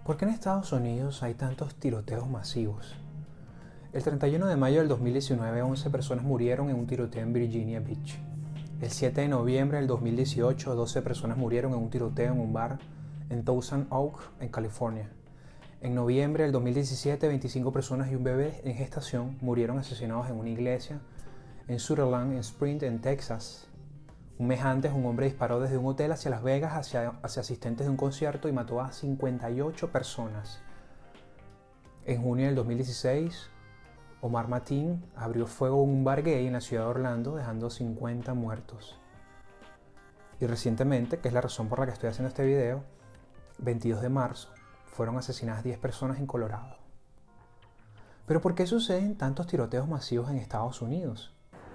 ¿Por qué en Estados Unidos hay tantos tiroteos masivos? El 31 de mayo del 2019, 11 personas murieron en un tiroteo en Virginia Beach. El 7 de noviembre del 2018, 12 personas murieron en un tiroteo en un bar en Thousand Oaks, en California. En noviembre del 2017, 25 personas y un bebé en gestación murieron asesinados en una iglesia en Sutherland Springs, en Texas. Un mes antes, un hombre disparó desde un hotel hacia Las Vegas hacia asistentes de un concierto y mató a 58 personas. En junio del 2016, Omar Mateen abrió fuego en un bar gay en la ciudad de Orlando, dejando 50 muertos. Y recientemente, que es la razón por la que estoy haciendo este video, 22 de marzo, fueron asesinadas 10 personas en Colorado. ¿Pero por qué suceden tantos tiroteos masivos en Estados Unidos?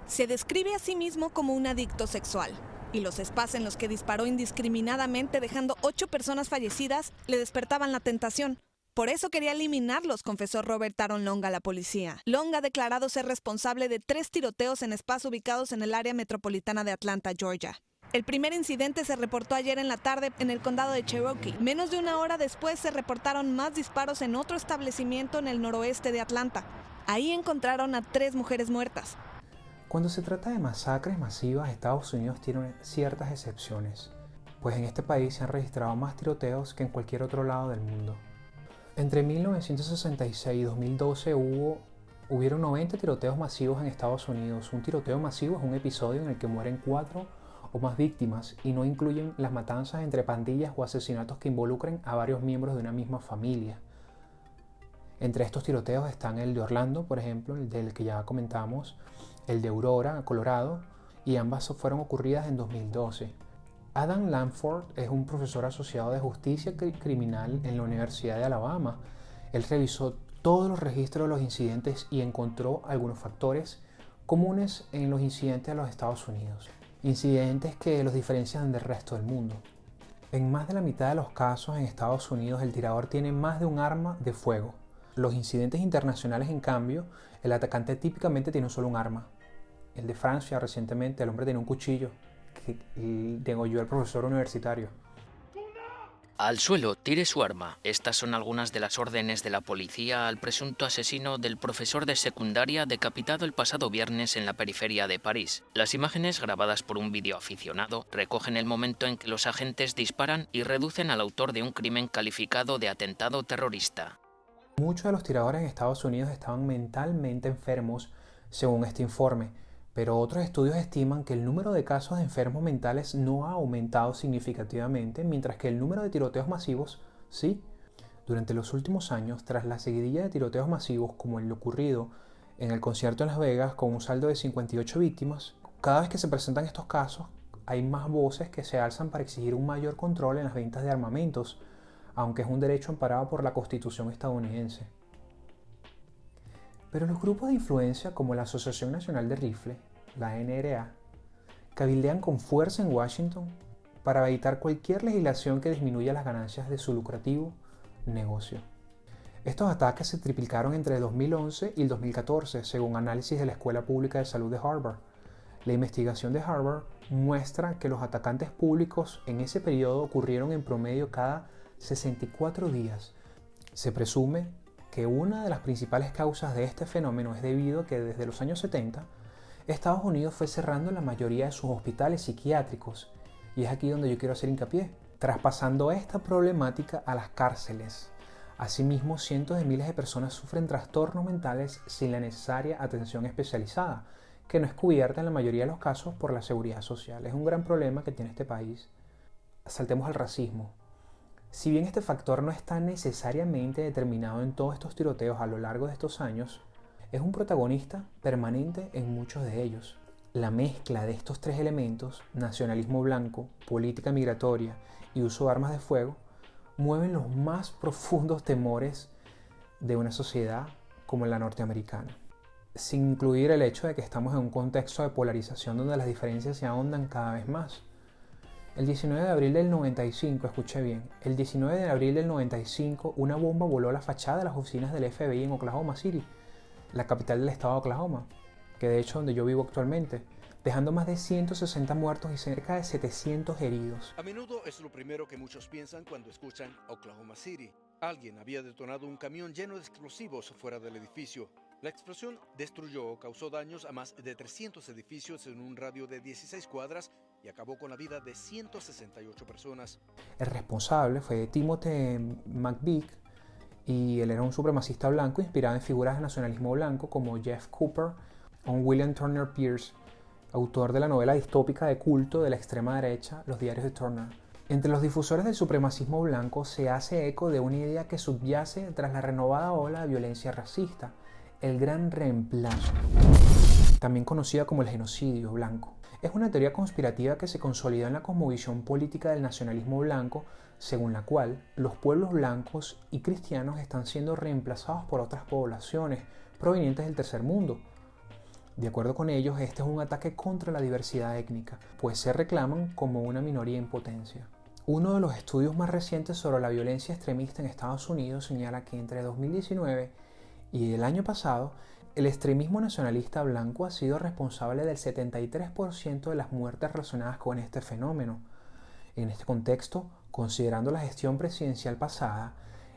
Se describe a sí mismo como un adicto sexual, y los spas en los que disparó indiscriminadamente dejando 8 personas fallecidas le despertaban la tentación. Por eso quería eliminarlos, confesó Robert Taron Long a la policía. Long ha declarado ser responsable de 3 tiroteos en spas ubicados en el área metropolitana de Atlanta, Georgia. El primer incidente se reportó ayer en la tarde en el condado de Cherokee. Menos de una hora después se reportaron más disparos en otro establecimiento en el noroeste de Atlanta. Ahí encontraron a 3 mujeres muertas. Cuando se trata de masacres masivas, Estados Unidos tiene ciertas excepciones, pues en este país se han registrado más tiroteos que en cualquier otro lado del mundo. Entre 1966 y 2012 hubieron 90 tiroteos masivos en Estados Unidos. Un tiroteo masivo es un episodio en el que mueren 4 o más víctimas y no incluyen las matanzas entre pandillas o asesinatos que involucren a varios miembros de una misma familia. Entre estos tiroteos están el de Orlando, por ejemplo, el del que ya comentamos, el de Aurora, Colorado, y ambas fueron ocurridas en 2012. Adam Lanford es un profesor asociado de justicia criminal en la Universidad de Alabama. Él revisó todos los registros de los incidentes y encontró algunos factores comunes en los incidentes de los Estados Unidos. Incidentes que los diferencian del resto del mundo. En más de la mitad de los casos en Estados Unidos el tirador tiene más de un arma de fuego. Los incidentes internacionales, en cambio, el atacante típicamente tiene solo un arma. El de Francia, recientemente, el hombre tenía un cuchillo que degolló al profesor universitario. Al suelo, tire su arma. Estas son algunas de las órdenes de la policía al presunto asesino del profesor de secundaria decapitado el pasado viernes en la periferia de París. Las imágenes, grabadas por un videoaficionado, recogen el momento en que los agentes disparan y reducen al autor de un crimen calificado de atentado terrorista. Muchos de los tiradores en Estados Unidos estaban mentalmente enfermos, según este informe, pero otros estudios estiman que el número de casos de enfermos mentales no ha aumentado significativamente, mientras que el número de tiroteos masivos sí. Durante los últimos años, tras la seguidilla de tiroteos masivos como el ocurrido en el concierto en Las Vegas con un saldo de 58 víctimas, cada vez que se presentan estos casos, hay más voces que se alzan para exigir un mayor control en las ventas de armamentos, aunque es un derecho amparado por la Constitución estadounidense. Pero los grupos de influencia como la Asociación Nacional de Rifle, la NRA, cabildean con fuerza en Washington para evitar cualquier legislación que disminuya las ganancias de su lucrativo negocio. Estos ataques se triplicaron entre el 2011 y el 2014, según análisis de la Escuela Pública de Salud de Harvard. La investigación de Harvard muestra que los atacantes públicos en ese periodo ocurrieron en promedio cada 64 días. Se presume que una de las principales causas de este fenómeno es debido a que desde los años 70 Estados Unidos fue cerrando la mayoría de sus hospitales psiquiátricos, y es aquí donde yo quiero hacer hincapié, traspasando esta problemática a las cárceles. Asimismo, cientos de miles de personas sufren trastornos mentales sin la necesaria atención especializada, que no es cubierta en la mayoría de los casos por la seguridad social. Es un gran problema que tiene este país. Saltemos al racismo. Si bien este factor no está necesariamente determinado en todos estos tiroteos a lo largo de estos años, es un protagonista permanente en muchos de ellos. La mezcla de estos 3 elementos, nacionalismo blanco, política migratoria y uso de armas de fuego, mueven los más profundos temores de una sociedad como la norteamericana. Sin incluir el hecho de que estamos en un contexto de polarización donde las diferencias se ahondan cada vez más. El 19 de abril del 95, escuche bien, el 19 de abril del 95 una bomba voló a la fachada de las oficinas del FBI en Oklahoma City, la capital del estado de Oklahoma, que de hecho donde yo vivo actualmente, dejando más de 160 muertos y cerca de 700 heridos. A menudo es lo primero que muchos piensan cuando escuchan Oklahoma City. Alguien había detonado un camión lleno de explosivos fuera del edificio. La explosión destruyó o causó daños a más de 300 edificios en un radio de 16 cuadras y acabó con la vida de 168 personas. El responsable fue Timothy McVeigh y él era un supremacista blanco inspirado en figuras del nacionalismo blanco como Jeff Cooper o William Turner Pierce, autor de la novela distópica de culto de la extrema derecha, Los diarios de Turner. Entre los difusores del supremacismo blanco se hace eco de una idea que subyace tras la renovada ola de violencia racista, el gran reemplazo, también conocida como el genocidio blanco. Es una teoría conspirativa que se consolidó en la cosmovisión política del nacionalismo blanco, según la cual los pueblos blancos y cristianos están siendo reemplazados por otras poblaciones provenientes del tercer mundo. De acuerdo con ellos, este es un ataque contra la diversidad étnica, pues se reclaman como una minoría en potencia. Uno de los estudios más recientes sobre la violencia extremista en Estados Unidos señala que entre 2019 y el año pasado, el extremismo nacionalista blanco ha sido responsable del 73% de las muertes relacionadas con este fenómeno. En este contexto, considerando la gestión presidencial pasada,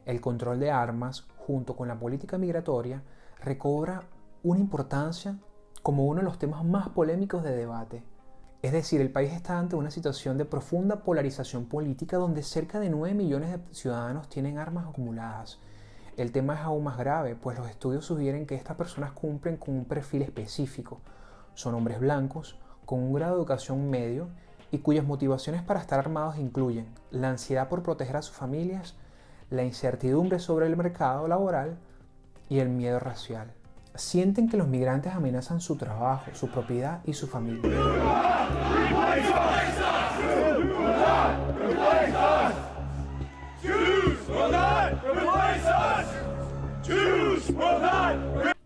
el control de armas, junto con la política migratoria, recobra una importancia como uno de los temas más polémicos de debate. Es decir, el país está ante una situación de profunda polarización política donde cerca de 9 millones de ciudadanos tienen armas acumuladas. El tema es aún más grave, pues los estudios sugieren que estas personas cumplen con un perfil específico. Son hombres blancos, con un grado de educación medio y cuyas motivaciones para estar armados incluyen la ansiedad por proteger a sus familias, la incertidumbre sobre el mercado laboral y el miedo racial. Sienten que los migrantes amenazan su trabajo, su propiedad y su familia.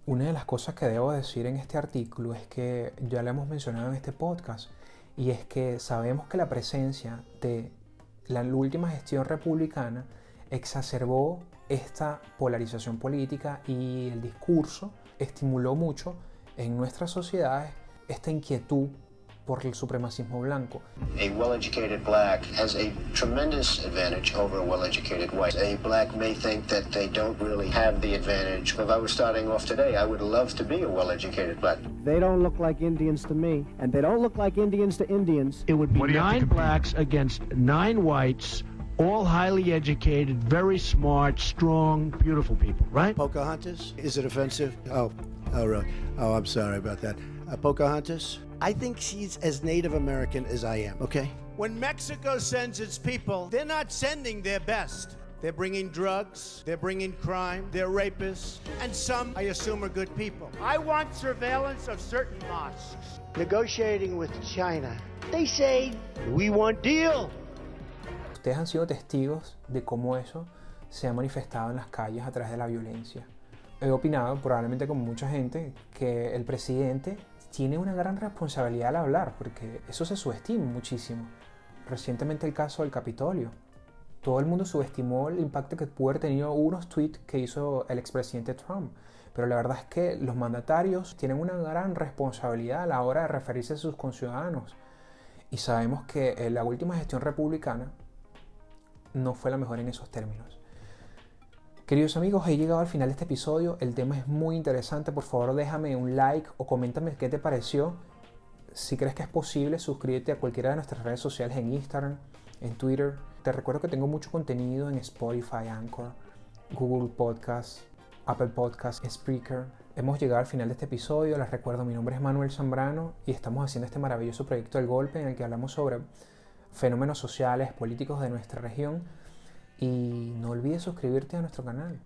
Una de las cosas que debo decir en este artículo es que ya lo hemos mencionado en este podcast, y es que sabemos que la presencia de la última gestión republicana exacerbó esta polarización política y el discurso estimuló mucho en nuestras sociedades esta inquietud por el supremacismo blanco. A well-educated black has a tremendous advantage over a well-educated white. A black may think that they don't really have the advantage. If I was starting off today, I would love to be a well-educated black. They don't look like Indians to me, and they don't look like Indians to Indians. It would be 9 blacks against 9 whites, all highly educated, very smart, strong, beautiful people, right? Pocahontas? Is it offensive? Oh, really? Oh, I'm sorry about that. Pocahontas? I think she's as Native American as I am, okay? When Mexico sends its people, they're not sending their best. They're bringing drugs, they're bringing crime, they're rapists, and some, I assume, are good people. I want surveillance of certain mosques. Negotiating with China. They say, we want deal. Ustedes han sido testigos de cómo eso se ha manifestado en las calles a través de la violencia. He opinado, probablemente como mucha gente, que el presidente tiene una gran responsabilidad al hablar, porque eso se subestima muchísimo. Recientemente el caso del Capitolio. Todo el mundo subestimó el impacto que pudo haber tenido unos tweets que hizo el expresidente Trump. Pero la verdad es que los mandatarios tienen una gran responsabilidad a la hora de referirse a sus conciudadanos. Y sabemos que la última gestión republicana no fue la mejor en esos términos. Queridos amigos, he llegado al final de este episodio. El tema es muy interesante. Por favor, déjame un like o coméntame qué te pareció. Si crees que es posible, suscríbete a cualquiera de nuestras redes sociales en Instagram, en Twitter. Te recuerdo que tengo mucho contenido en Spotify, Anchor, Google Podcasts, Apple Podcasts, Spreaker. Hemos llegado al final de este episodio. Les recuerdo, mi nombre es Manuel Zambrano y estamos haciendo este maravilloso proyecto del Golpe en el que hablamos sobre fenómenos sociales, políticos de nuestra región. Y no olvides suscribirte a nuestro canal.